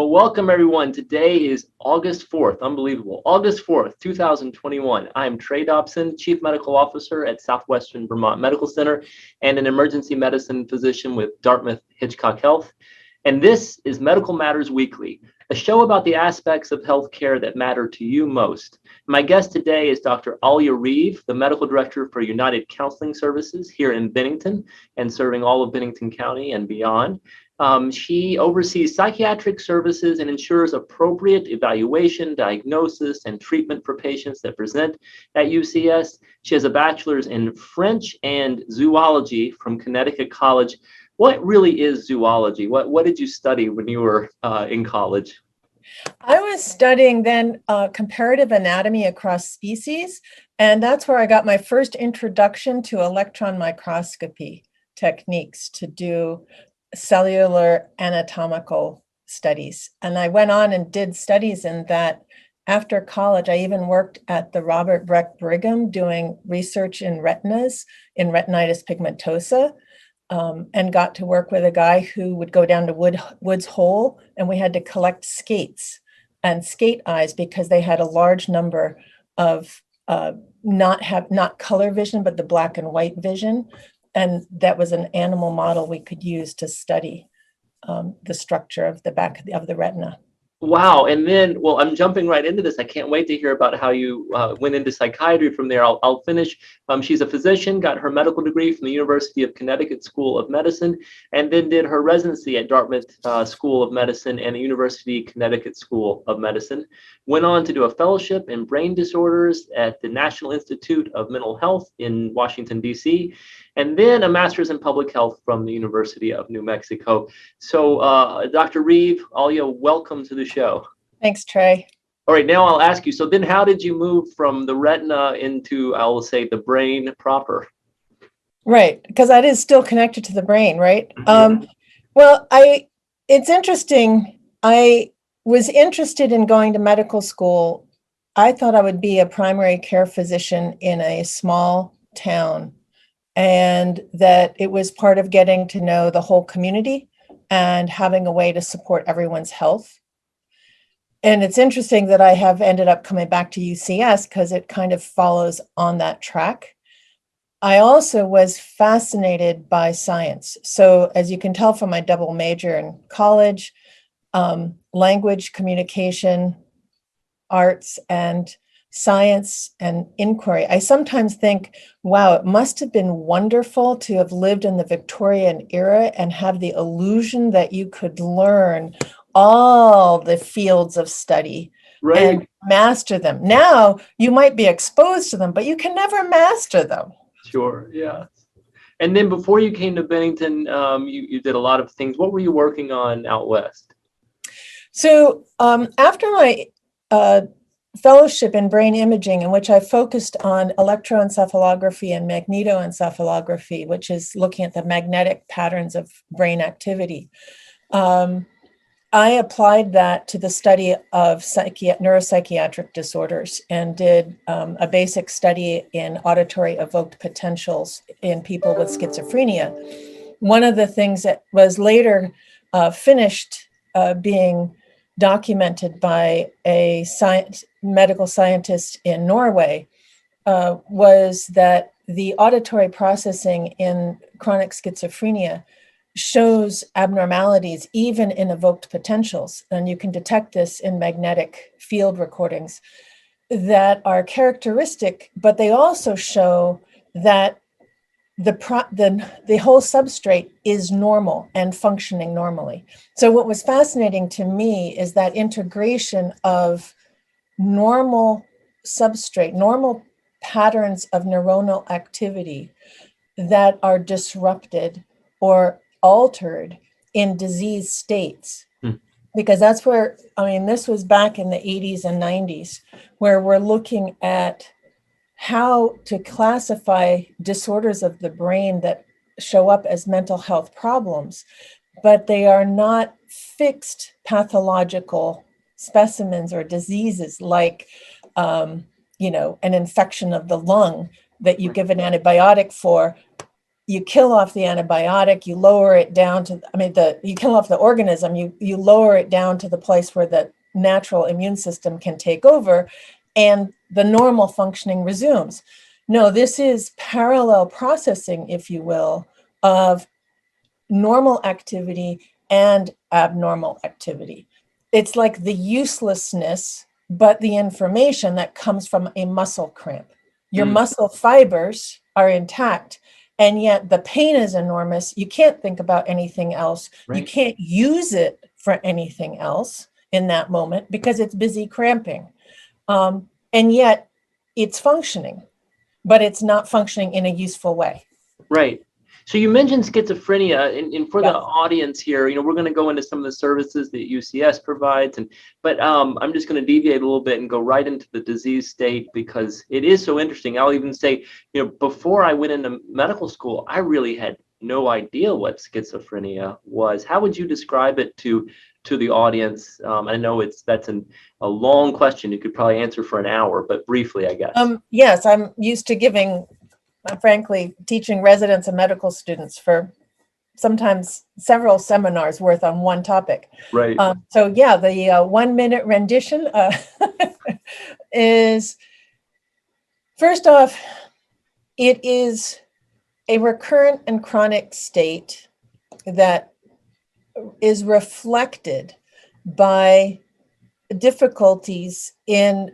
Well, welcome everyone. Today is August 4th. Unbelievable. August 4th, 2021. I'm Trey Dobson, Chief Medical Officer at Southwestern Vermont Medical Center and an emergency medicine physician with Dartmouth Hitchcock Health. And this is Medical Matters Weekly, a show about the aspects of healthcare that matter to you most. My guest today is Dr. Alia Reeve, the Medical Director for United Counseling Services here in Bennington and serving all of Bennington County and beyond. She oversees psychiatric services and ensures appropriate evaluation, diagnosis, and treatment for patients that present at UCS. She has a bachelor's in French and zoology from Connecticut College. What really is zoology? What did you study when you were in college? I was studying then comparative anatomy across species, and that's where I got my first introduction to electron microscopy techniques to do cellular anatomical studies. And I went on and did studies in that. After college, I even worked at the Robert Breck Brigham doing research in retinas, in retinitis pigmentosa, and got to work with a guy who would go down to Woods Hole, and we had to collect skates and skate eyes because they had a large number of not color vision, but the black and white vision. And that was an animal model we could use to study the structure of the back of the retina. Wow. And then, well, I'm jumping right into this. I can't wait to hear about how you went into psychiatry from there. I'll finish. She's a physician, got her medical degree from the University of Connecticut School of Medicine, and then did her residency at Dartmouth School of Medicine and the University Connecticut School of Medicine. Went on to do a fellowship in brain disorders at the National Institute of Mental Health in Washington, D.C., and then a master's in public health from the University of New Mexico. So Dr. Reeve, Alia, welcome to the show. Thanks, Trey. All right, now I'll ask you, so then how did you move from the retina into, I will say, the brain proper? Right, because that is still connected to the brain, right? Yeah. Well, it's interesting. I was interested in going to medical school. I thought I would be a primary care physician in a small town, and that it was part of getting to know the whole community and having a way to support everyone's health. And it's interesting that I have ended up coming back to UCS because it kind of follows on that track. I also was fascinated by science. So as you can tell from my double major in college, language, communication, arts, and science and inquiry. I sometimes think, wow, it must have been wonderful to have lived in the Victorian era and have the illusion that you could learn all the fields of study and master them. Now you might be exposed to them, but you can never master them. Sure, yeah. And then before you came to Bennington, you did a lot of things. What were you working on out west? So after my fellowship in brain imaging, in which I focused on electroencephalography and magnetoencephalography, which is looking at the magnetic patterns of brain activity. I applied that to the study of neuropsychiatric disorders and did a basic study in auditory evoked potentials in people with schizophrenia. One of the things that was later finished being documented by a medical scientist in Norway was that the auditory processing in chronic schizophrenia shows abnormalities even in evoked potentials. And you can detect this in magnetic field recordings that are characteristic, but they also show that the whole substrate is normal and functioning normally. So what was fascinating to me is that integration of normal substrate, normal patterns of neuronal activity that are disrupted or altered in disease states. Because that's where, this was back in the 80s and 90s, where we're looking at how to classify disorders of the brain that show up as mental health problems, but they are not fixed pathological specimens or diseases like, an infection of the lung that you give an antibiotic for you kill off the antibiotic, you lower it down to, you kill off the organism, you lower it down to the place where the natural immune system can take over and the normal functioning resumes. No, this is parallel processing, if you will, of normal activity and abnormal activity. It's like the uselessness, but the information that comes from a muscle cramp. Your muscle fibers are intact, and yet the pain is enormous. You can't think about anything else. Right. You can't use it for anything else in that moment because it's busy cramping. And yet it's functioning, but it's not functioning in a useful way. Right. So you mentioned schizophrenia, and for the Yes. audience here, we're going to go into some of the services that UCS provides, but I'm just going to deviate a little bit and go right into the disease state because it is so interesting. I'll even say, before I went into medical school, I really had no idea what schizophrenia was. How would you describe it to the audience? I know that's a long question. You could probably answer for an hour, but briefly, I guess. Yes, I'm used to giving, frankly, teaching residents and medical students for sometimes several seminars worth on one topic. Right. So yeah, the 1 minute rendition is, first off, it is a recurrent and chronic state that is reflected by difficulties in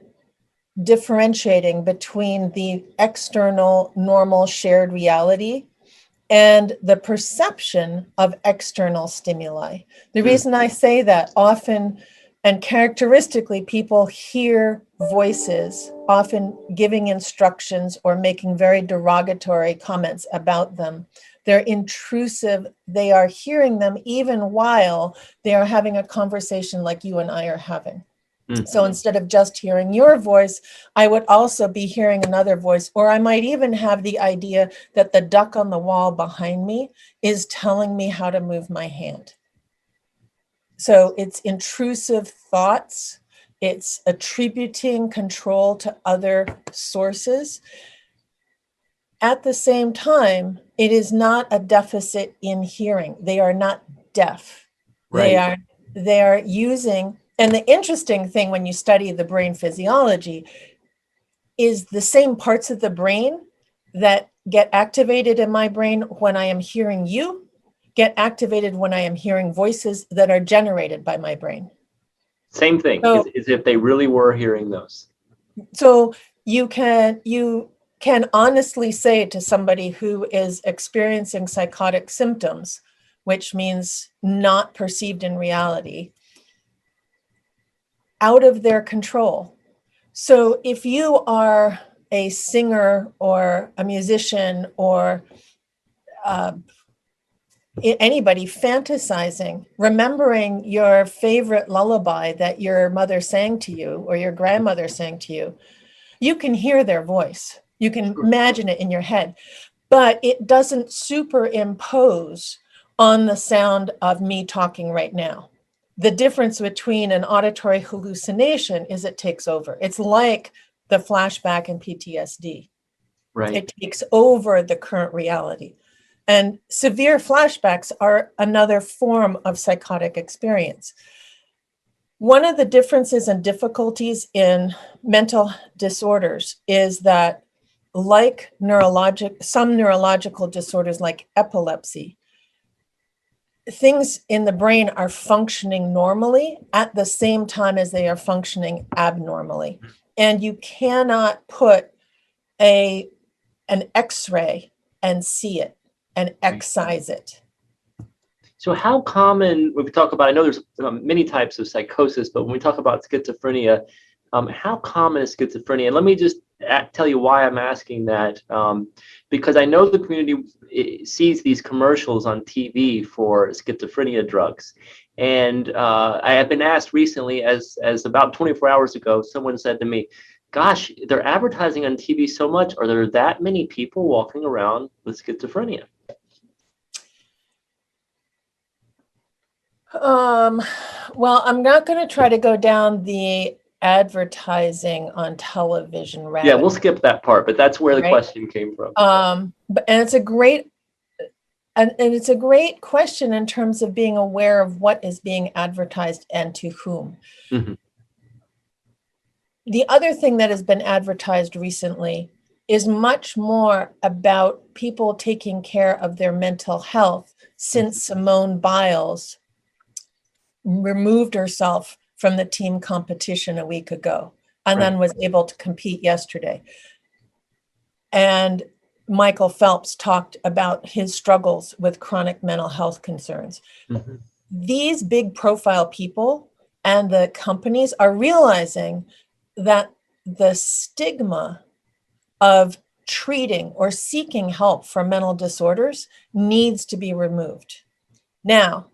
differentiating between the external normal shared reality and the perception of external stimuli. The reason I say that, often and characteristically, people hear voices, often giving instructions or making very derogatory comments about them. They're intrusive. They are hearing them even while they are having a conversation like you and I are having. So instead of just hearing your voice, I would also be hearing another voice, or I might even have the idea that the duck on the wall behind me is telling me how to move my hand. So it's intrusive thoughts. It's attributing control to other sources. At the same time, it is not a deficit in hearing. They are not deaf. Right. They are using. And the interesting thing when you study the brain physiology is the same parts of the brain that get activated in my brain when I am hearing you get activated when I am hearing voices that are generated by my brain. Same thing, So, as if they really were hearing those. So you can honestly say to somebody who is experiencing psychotic symptoms, which means not perceived in reality, out of their control. So if you are a singer or a musician or anybody fantasizing, remembering your favorite lullaby that your mother sang to you or your grandmother sang to you, you can hear their voice. You can imagine it in your head, but it doesn't superimpose on the sound of me talking right now. The difference between an auditory hallucination is it takes over. It's like the flashback in PTSD. Right. It takes over the current reality. And severe flashbacks are another form of psychotic experience. One of the differences and difficulties in mental disorders is that, like some neurological disorders like epilepsy, things in the brain are functioning normally at the same time as they are functioning abnormally. And you cannot put an X-ray and see it and excise it. So how common, when we talk about, I know there's many types of psychosis, but when we talk about schizophrenia, how common is schizophrenia? And let me just tell you why I'm asking that, because I know the community sees these commercials on TV for schizophrenia drugs. And I have been asked recently, as about 24 hours ago, someone said to me, gosh, they're advertising on TV so much. Are there that many people walking around with schizophrenia? Well, I'm not going to try to go down the advertising on television route. Yeah, we'll skip that part, but that's where the question came from. And it's a great And it's a great question in terms of being aware of what is being advertised and to whom. Mm-hmm. The other thing that has been advertised recently is much more about people taking care of their mental health since Simone Biles removed herself from the team competition a week ago and then was able to compete yesterday. And Michael Phelps talked about his struggles with chronic mental health concerns. Mm-hmm. These big profile people and the companies are realizing that the stigma of treating or seeking help for mental disorders needs to be removed. Now,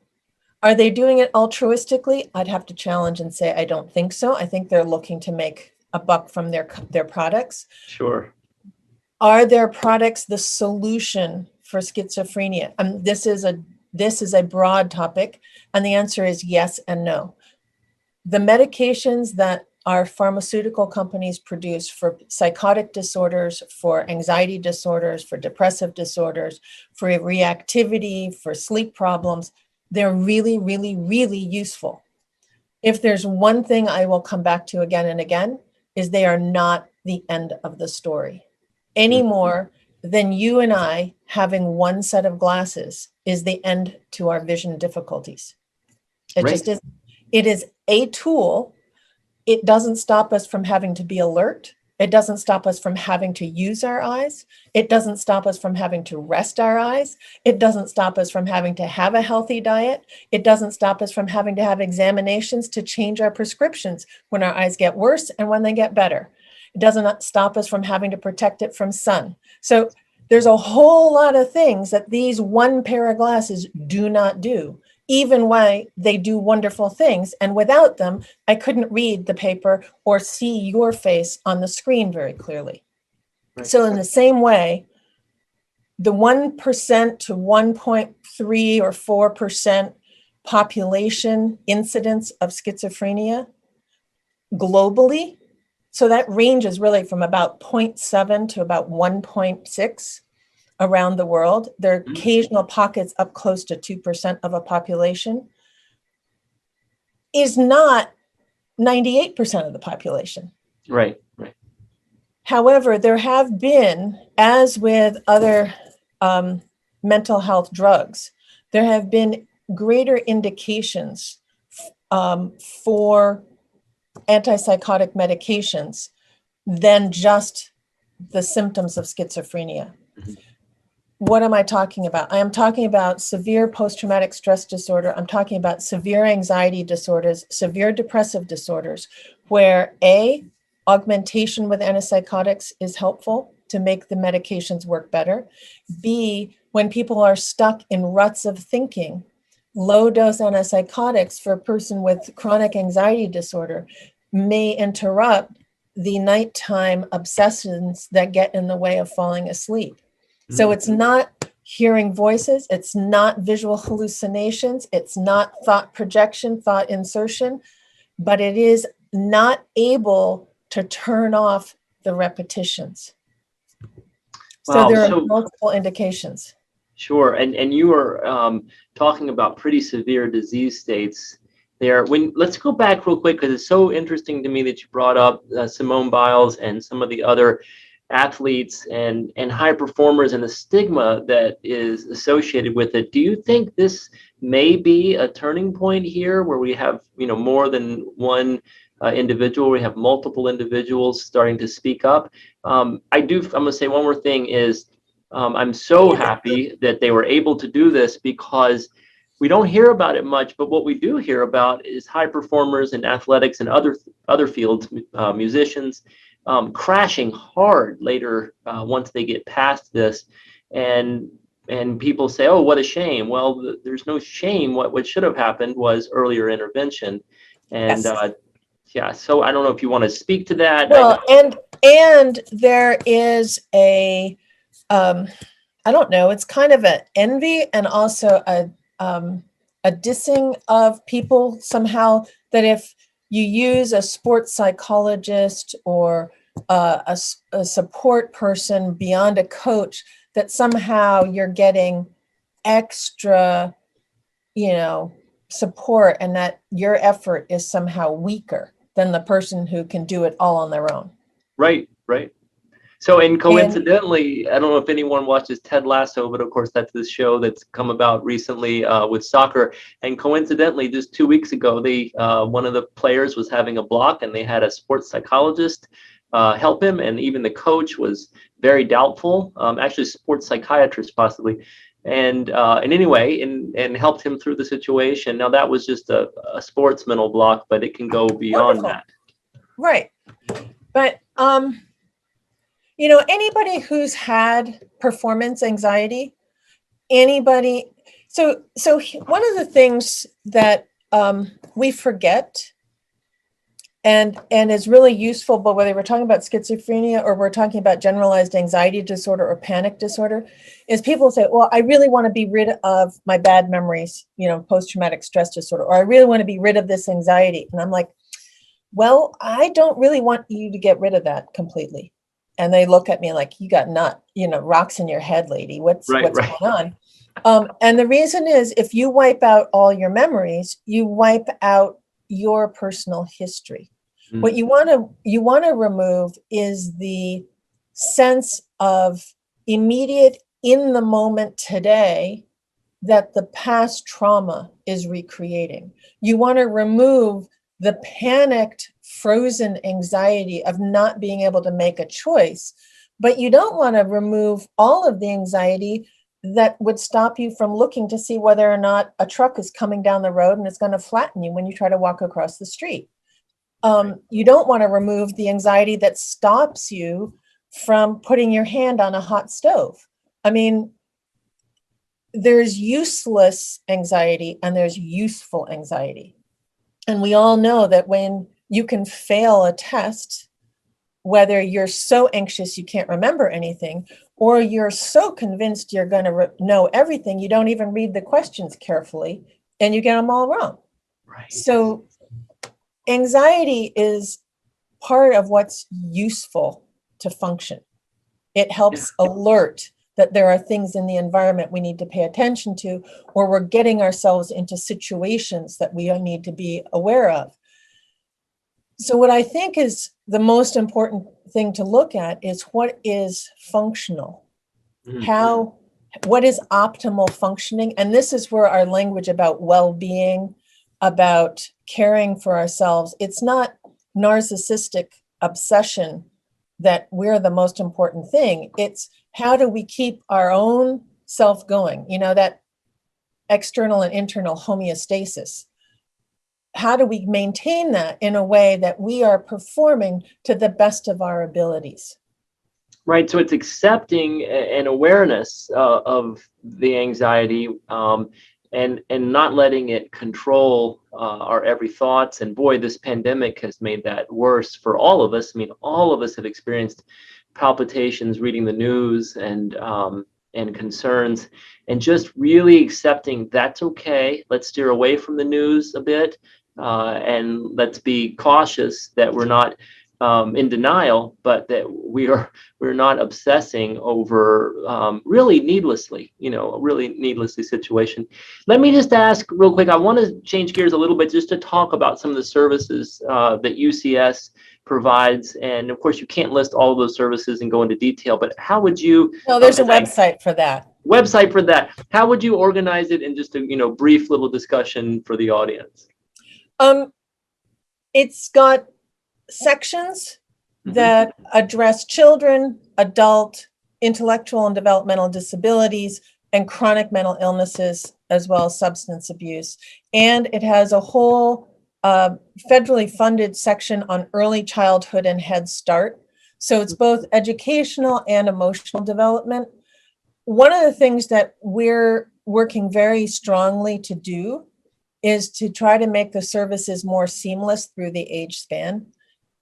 are they doing it altruistically? I'd have to challenge and say, I don't think so. I think they're looking to make a buck from their products. Sure. Are their products the solution for schizophrenia? This is a broad topic, and the answer is yes and no. The medications that our pharmaceutical companies produce for psychotic disorders, for anxiety disorders, for depressive disorders, for reactivity, for sleep problems, they're really, really, really useful. If there's one thing I will come back to again and again, is they are not the end of the story. Any more than you and I having one set of glasses is the end to our vision difficulties. It just is. It is a tool. It doesn't stop us from having to be alert. It doesn't stop us from having to use our eyes. It doesn't stop us from having to rest our eyes. It doesn't stop us from having to have a healthy diet. It doesn't stop us from having to have examinations to change our prescriptions when our eyes get worse and when they get better. It doesn't stop us from having to protect it from sun. So there's a whole lot of things that these one pair of glasses do not do, even when they do wonderful things. And without them, I couldn't read the paper or see your face on the screen very clearly. So in the same way, the 1% to 1.3 or 4% population incidence of schizophrenia globally, so that ranges really from about 0.7 to about 1.6 around the world. There are occasional pockets up close to 2% of a population, is not 98% of the population. Right. However, there have been, as with other mental health drugs, there have been greater indications for antipsychotic medications than just the symptoms of schizophrenia. What am I talking about? I am talking about severe post-traumatic stress disorder. I'm talking about severe anxiety disorders, severe depressive disorders, where A, augmentation with antipsychotics is helpful to make the medications work better. B, when people are stuck in ruts of thinking, low-dose antipsychotics for a person with chronic anxiety disorder may interrupt the nighttime obsessions that get in the way of falling asleep. So it's not hearing voices, it's not visual hallucinations, it's not thought projection, thought insertion, but it is not able to turn off the repetitions. So there are multiple indications. Sure, and you were talking about pretty severe disease states there. Let's go back real quick, because it's so interesting to me that you brought up Simone Biles and some of the other athletes and high performers and the stigma that is associated with it. Do you think this may be a turning point here, where we have more than one individual, we have multiple individuals starting to speak up? I'm going to say one more thing is, I'm so happy that they were able to do this, because we don't hear about it much, but what we do hear about is high performers in athletics and other fields, musicians, crashing hard later once they get past this, and people say, "Oh, what a shame." Well, there's no shame. What should have happened was earlier intervention, and yes. So I don't know if you want to speak to that. Well, and there is a I don't know, it's kind of an envy and also a dissing of people somehow, that if you use a sports psychologist or a support person beyond a coach, that somehow you're getting extra, support, and that your effort is somehow weaker than the person who can do it all on their own. Right, right. So, and And coincidentally, I don't know if anyone watches Ted Lasso, but of course that's this show that's come about recently with soccer. And coincidentally, just 2 weeks ago, one of the players was having a block, and they had a sports psychologist help him, and even the coach was very doubtful. Actually, sports psychiatrist possibly, and anyway, and helped him through the situation. Now that was just a sports mental block, but it can go beyond wonderful. that. Right. But anybody who's had performance anxiety, anybody. So one of the things that we forget and is really useful, but whether we're talking about schizophrenia or we're talking about generalized anxiety disorder or panic disorder, is people say, well, I really want to be rid of my bad memories, post-traumatic stress disorder, or I really want to be rid of this anxiety. And I'm like, well, I don't really want you to get rid of that completely. And they look at me like, you got rocks in your head, lady. What's going on? And the reason is, if you wipe out all your memories, you wipe out your personal history. Mm. What you want to remove is the sense of immediate, in the moment today that the past trauma is recreating. You want to remove the panicked, frozen anxiety of not being able to make a choice, but you don't want to remove all of the anxiety that would stop you from looking to see whether or not a truck is coming down the road and it's going to flatten you when you try to walk across the street. You don't want to remove the anxiety that stops you from putting your hand on a hot stove. I mean, there's useless anxiety and there's useful anxiety. And we all know that when you can fail a test, whether you're so anxious you can't remember anything, or you're so convinced you're going to know everything, you don't even read the questions carefully and you get them all wrong. Right. So anxiety is part of what's useful to function. It helps alert that there are things in the environment we need to pay attention to, or we're getting ourselves into situations that we need to be aware of. So what I think is the most important thing to look at is what is functional, what is optimal functioning. And this is where our language about well-being, about caring for ourselves, it's not narcissistic obsession that we're the most important thing. It's how do we keep our own self going? That external and internal homeostasis. How do we maintain that in a way that we are performing to the best of our abilities? Right. So it's accepting an awareness of the anxiety and not letting it control our every thoughts. And boy, this pandemic has made that worse for all of us. I mean, all of us have experienced palpitations reading the news and concerns, and just really accepting that's okay. Let's steer away from the news a bit. And let's be cautious that we're not in denial, but that we're not obsessing over really needlessly situation. Let me just ask real quick. I want to change gears a little bit just to talk about some of the services that UCS provides, and of course you can't list all of those services and go into detail. But how would you? No, there's a website for that. How would you organize it in just a brief little discussion for the audience? It's got sections that address children, adult, intellectual and developmental disabilities, and chronic mental illnesses, as well as substance abuse. And it has a whole federally funded section on early childhood and Head Start. So it's both educational and emotional development. One of the things that we're working very strongly to do is to try to make the services more seamless through the age span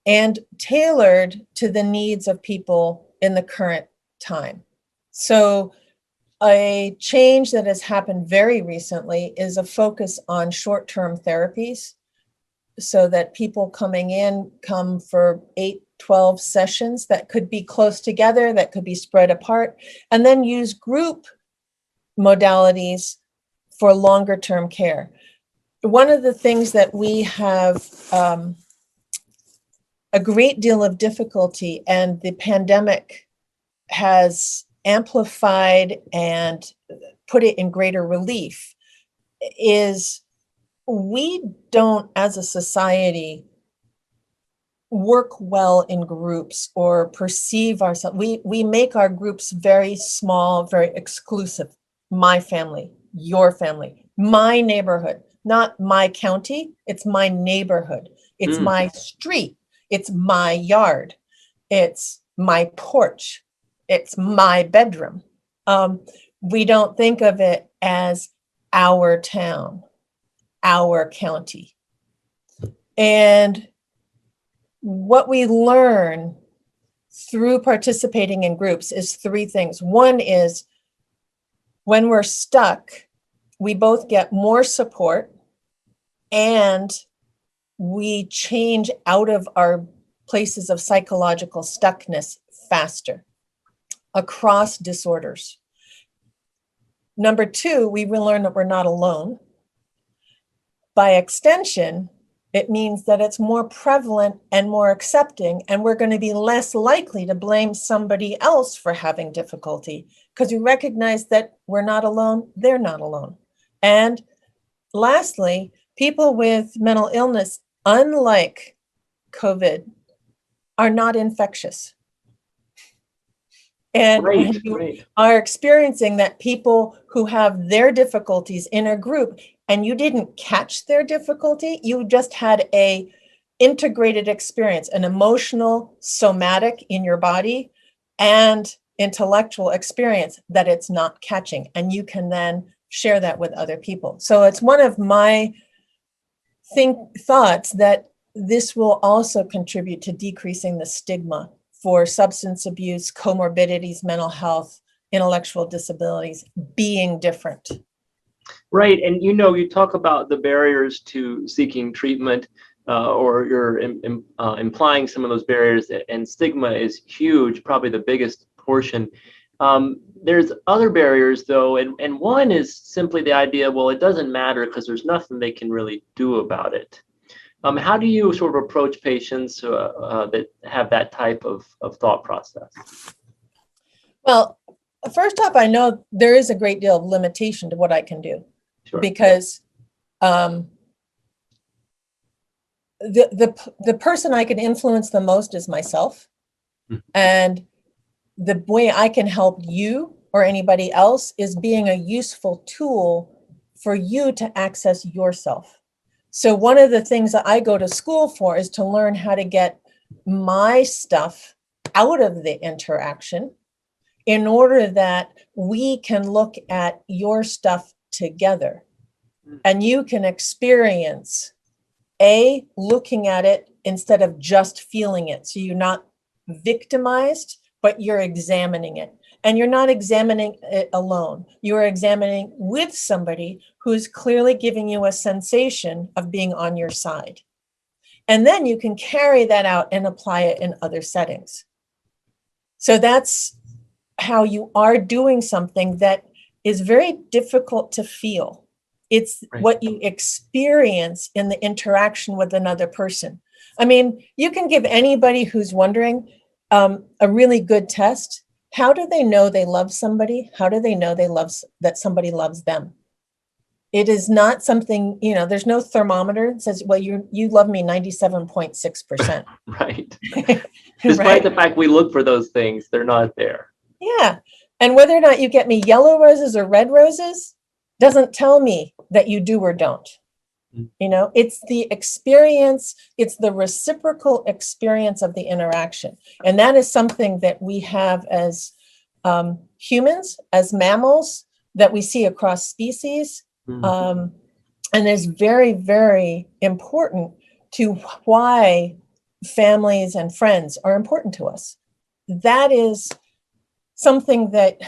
and tailored to the needs of people in the current time. So a change that has happened very recently is a focus on short-term therapies, so that people coming in come for 8-12 sessions that could be close together, that could be spread apart, and then use group modalities for longer term care. One of the things that we have a great deal of difficulty, and the pandemic has amplified and put it in greater relief, is we don't, as a society, work well in groups or perceive ourselves. We make our groups very small, very exclusive. My family, your family, my neighborhood, not my county, it's my neighborhood, it's my street, it's my yard, it's my porch, it's my bedroom. We don't think of it as our town, our county. And what we learn through participating in groups is three things. One is when we're stuck, we both get more support and we change out of our places of psychological stuckness faster across disorders. Number two, we will learn that we're not alone. By extension, it means that it's more prevalent and more accepting, and we're going to be less likely to blame somebody else for having difficulty because we recognize that we're not alone, they're not alone. And lastly, people with mental illness, unlike COVID, are not infectious. And when you are experiencing that people who have their difficulties in a group and you didn't catch their difficulty, you just had a integrated experience, an emotional, somatic in your body and intellectual experience that it's not catching. And you can then share that with other people. So it's one of my thoughts that this will also contribute to decreasing the stigma for substance abuse, comorbidities, mental health, intellectual disabilities, being different. Right, and you talk about the barriers to seeking treatment, or you're implying some of those barriers, and stigma is huge, probably the biggest portion. There's other barriers though, and one is simply the idea, well, it doesn't matter because there's nothing they can really do about it. How do you sort of approach patients that have that type of thought process? Well, first off, I know there is a great deal of limitation to what I can do. Sure. Because the person I can influence the most is myself. Mm-hmm. And the way I can help you or anybody else is being a useful tool for you to access yourself. So one of the things that I go to school for is to learn how to get my stuff out of the interaction in order that we can look at your stuff together. And you can experience looking at it instead of just feeling it. So you're not victimized, but you're examining it. And you're not examining it alone. You're examining with somebody who's clearly giving you a sensation of being on your side. And then you can carry that out and apply it in other settings. So that's how you are doing something that is very difficult to feel. It's right. What you experience in the interaction with another person. I mean, you can give anybody who's wondering a really good test. How do they know they love somebody? How do they know that somebody loves them? It is not something, there's no thermometer that says, well, you love me 97.6%. Right. Despite right? the fact we look for those things, they're not there. Yeah. And whether or not you get me yellow roses or red roses doesn't tell me that you do or don't. It's the experience, it's the reciprocal experience of the interaction. And that is something that we have as humans, as mammals, that we see across species. And is very, very important to why families and friends are important to us. That is something that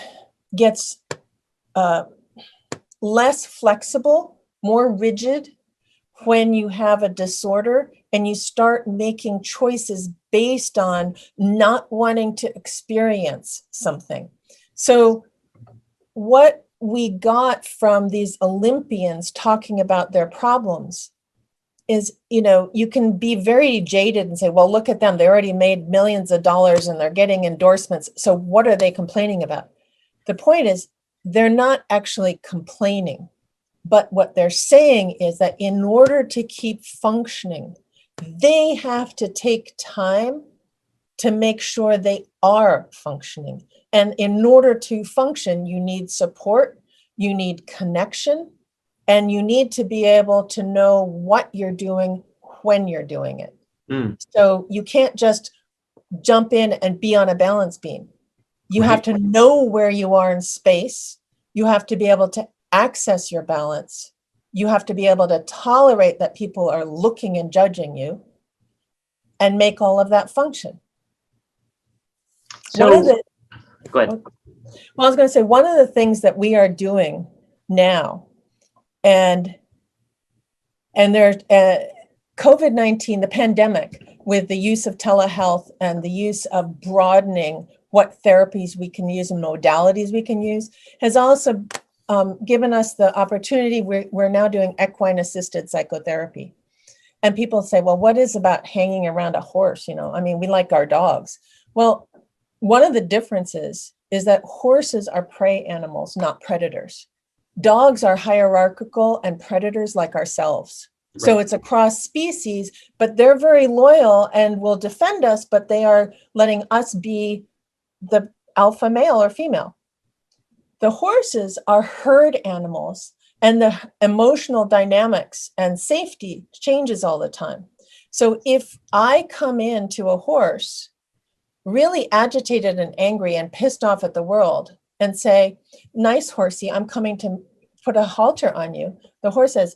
gets less flexible, more rigid when you have a disorder and you start making choices based on not wanting to experience something. So what we got from these Olympians talking about their problems is, you can be very jaded and say, well, look at them. They already made millions of dollars and they're getting endorsements. So what are they complaining about? The point is, they're not actually complaining. But what they're saying is that in order to keep functioning, they have to take time to make sure they are functioning. And in order to function, you need support, you need connection, and you need to be able to know what you're doing when you're doing it. So you can't just jump in and be on a balance beam. You have to know where you are in space. You have to be able to access your balance. You have to be able to tolerate that people are looking and judging you and make all of that function. So, go ahead. Well, I was going to say, one of the things that we are doing now, and there's COVID-19, the pandemic, with the use of telehealth and the use of broadening what therapies we can use and modalities we can use, has also given us the opportunity. We're now doing equine assisted psychotherapy. And people say, well, what is about hanging around a horse? We like our dogs. Well, one of the differences is that horses are prey animals, not predators. Dogs are hierarchical and predators like ourselves. Right. So it's across species, but they're very loyal and will defend us, but they are letting us be the alpha male or female. The horses are herd animals, and the emotional dynamics and safety changes all the time. So if I come into a horse really agitated and angry and pissed off at the world and say, nice horsey, I'm coming to put a halter on you. The horse says,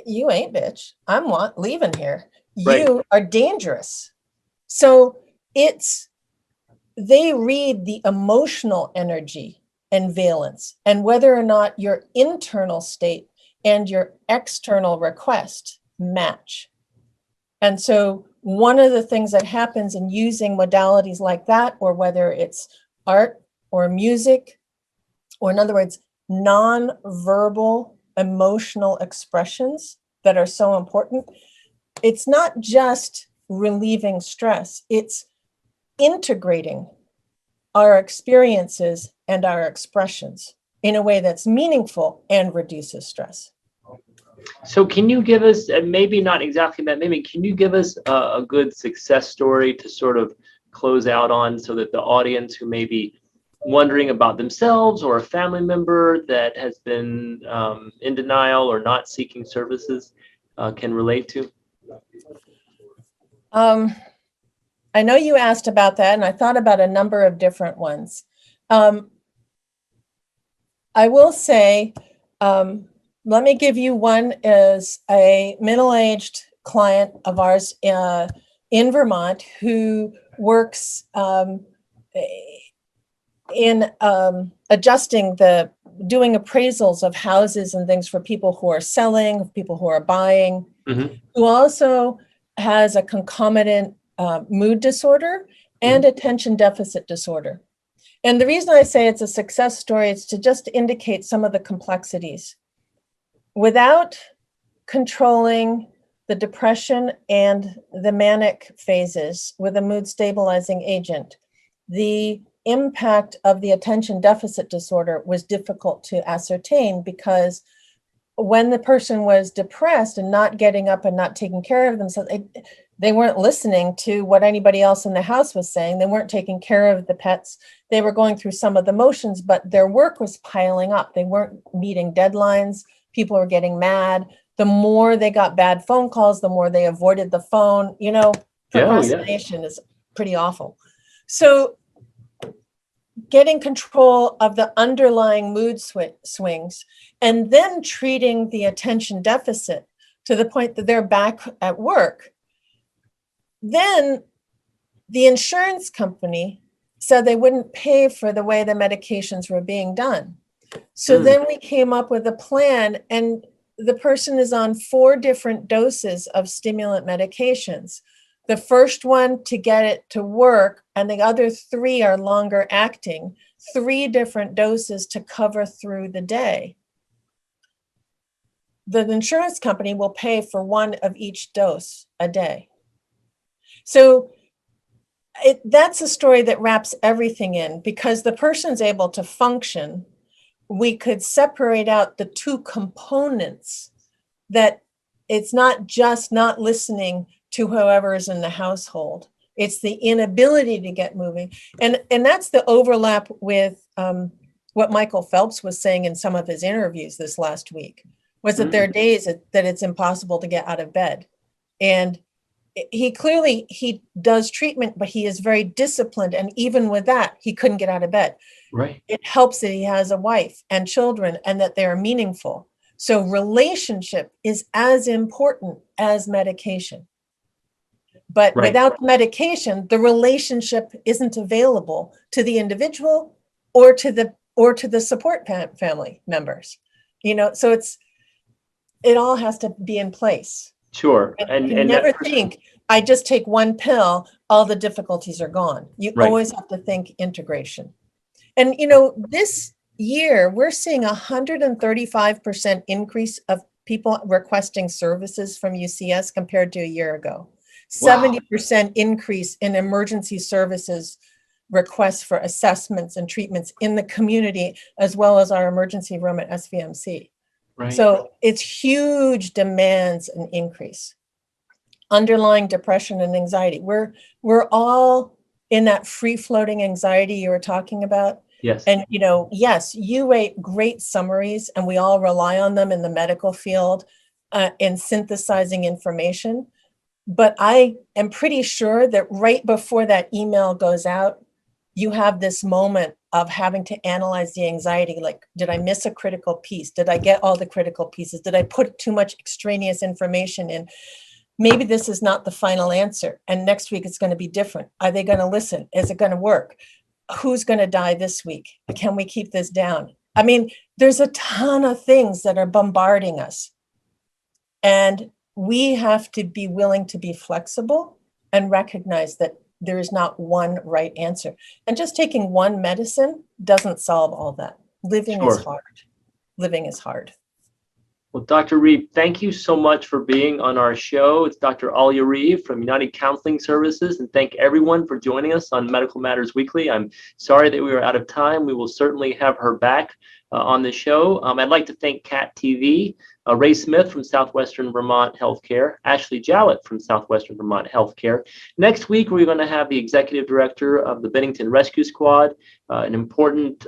you ain't, bitch. I'm leaving here. You are dangerous. So they read the emotional energy and valence, and whether or not your internal state and your external request match. And so one of the things that happens in using modalities like that, or whether it's art or music, or in other words, non-verbal emotional expressions that are so important, it's not just relieving stress, it's integrating our experiences and our expressions in a way that's meaningful and reduces stress. So can you give us, maybe not exactly that, maybe can you give us a good success story to sort of close out on, so that the audience who may be wondering about themselves or a family member that has been in denial or not seeking services can relate to? I know you asked about that, and I thought about a number of different ones. I will say, let me give you one. Is a middle-aged client of ours in Vermont who works in adjusting doing appraisals of houses and things for people who are selling, people who are buying, who also has a concomitant mood disorder and attention deficit disorder. And the reason I say it's a success story is to just indicate some of the complexities. Without controlling the depression and the manic phases with a mood stabilizing agent, the impact of the attention deficit disorder was difficult to ascertain, because when the person was depressed and not getting up and not taking care of themselves, they weren't listening to what anybody else in the house was saying. They weren't taking care of the pets. They were going through some of the motions, but their work was piling up. They weren't meeting deadlines. People were getting mad. The more they got bad phone calls, the more they avoided the phone. Procrastination is pretty awful. So getting control of the underlying mood swings, and then treating the attention deficit to the point that they're back at work. Then the insurance company said they wouldn't pay for the way the medications were being done. So then we came up with a plan, and the person is on 4 different doses of stimulant medications. The first one to get it to work, and the other 3 are longer acting. 3 different doses to cover through the day, the insurance company will pay for 1 of each dose a day. So that's a story that wraps everything in, because the person's able to function. We could separate out the 2 components, that it's not just not listening to whoever is in the household. It's the inability to get moving. And that's the overlap with what Michael Phelps was saying in some of his interviews this last week, was that there are days that it's impossible to get out of bed. And he does treatment, but he is very disciplined. And even with that, he couldn't get out of bed. Right. It helps that he has a wife and children and that they're meaningful. So relationship is as important as medication. But without medication, the relationship isn't available to the individual or to the support family members. So it all has to be in place. Sure. And never think, I just take 1 pill, all the difficulties are gone. You always have to think integration. And, this year, we're seeing 135% increase of people requesting services from UCS compared to a year ago. 70% increase in emergency services requests for assessments and treatments in the community, as well as our emergency room at SVMC. Right. So it's huge demands and increase. Underlying depression and anxiety. We're all in that free-floating anxiety you were talking about. Yes. And, yes, you write great summaries, and we all rely on them in the medical field in synthesizing information. But I am pretty sure that right before that email goes out, you have this moment of having to analyze the anxiety. Like, did I miss a critical piece? Did I get all the critical pieces? Did I put too much extraneous information in? Maybe this is not the final answer. And next week it's going to be different. Are they going to listen? Is it going to work? Who's going to die this week? Can we keep this down? I mean, there's a ton of things that are bombarding us. And we have to be willing to be flexible and recognize that there is not one right answer. And just taking one medicine doesn't solve all that. Living is hard. Living is hard. Well, Dr. Reeve, thank you so much for being on our show. It's Dr. Alia Reeve from United Counseling Services, and thank everyone for joining us on Medical Matters Weekly. I'm sorry that we were out of time. We will certainly have her back on the show. I'd like to thank CAT TV, Ray Smith from Southwestern Vermont Healthcare, Ashley Jowett from Southwestern Vermont Healthcare. Next week, we're going to have the Executive Director of the Bennington Rescue Squad, an important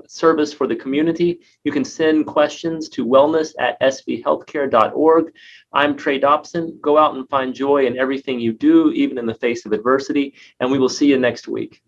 service for the community. You can send questions to wellness@svhealthcare.org. I'm Trey Dobson. Go out and find joy in everything you do, even in the face of adversity, and we will see you next week.